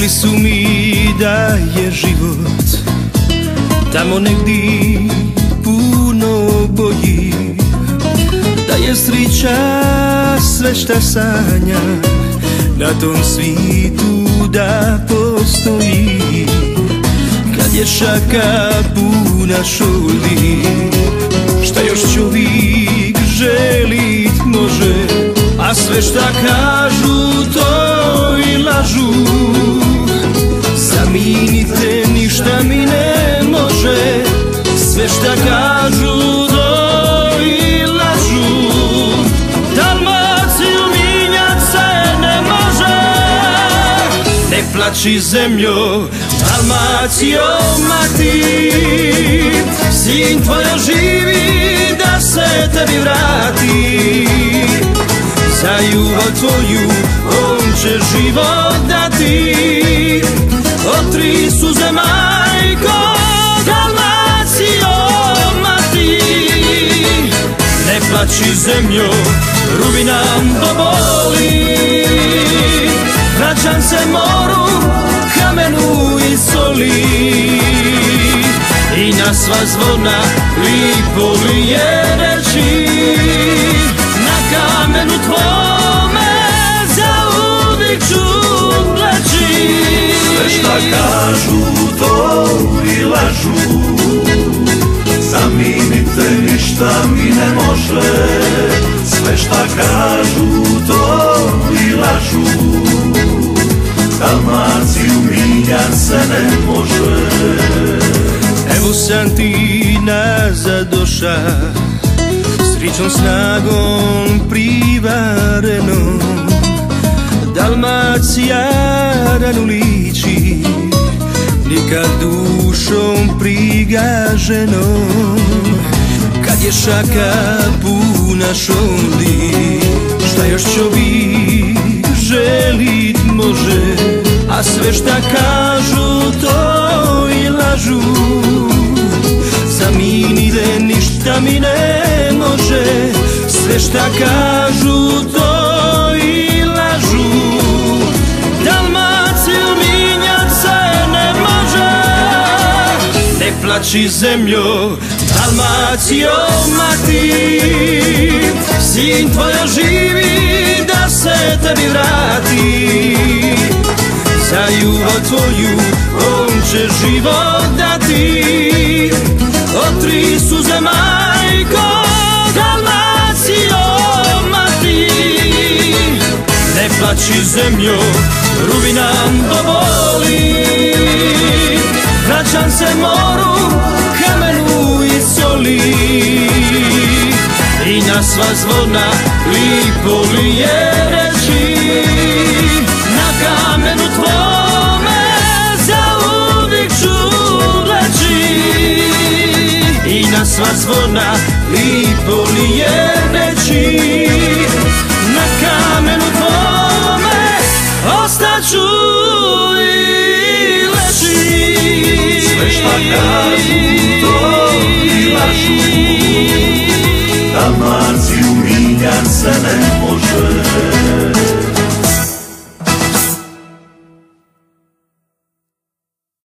Rekli su mi da je život tamo negdje puno bolji, da je sreća sve šta sanja na tom svitu da postoji. Kad je šaka puna šolji, šta još čovjek želit može, a sve šta kažu to i lažu. Zamijenite, ništa mi ne može, sve šta kažu to i lažu. Dalmaciju minjat se ne može, ne plači zemljo, Dalmacijo mati. Sin tvoj živi da se tebi vrati, za ljubav tvoju on će život dati. Otri suze majko, Dalmacijo mati. Ne plači zemljo, rubi nam do boli. Vraćam se moru, kamenu i soli, i na sva zvona lipo li je reći. Na kamenu tvome zauvijek ću leći. Sve šta kažu to i lažu, zamijenite, ništa mi ne može. Sve šta kažu to i lažu, Dalmaciju minjat se ne može. Evo sam ti nazad doša, srećom snagom privarenom. Dalmacija ranu liči, nikad dušom prigaženom. Kad je šaka puna šolji, šta još čovjek želit može, a sve šta kažu to i lažu. Zamijenite, ništa mi ne može, sve šta kažu to i lažu. Dalmaciju minjat se ne može, ne plači zemljo, Dalmacijo mati. Sin tvoj živi da se tebi vrati, za ljubav tvoju on će život dati. Otri suze majko, Dalmacijo mati. Ne plači zemljo, rubi nam do boli. Vraćam se moru, kamenu i soli, i na sva zvona lipo li je reći. Na kamenu tvome zauvijek ću leći, i na sva zvona lipo li je reći. Na kamenu tvome ostaću i leći. Sve šta kažu to i lažu, Dalmaciju minjat se ne može.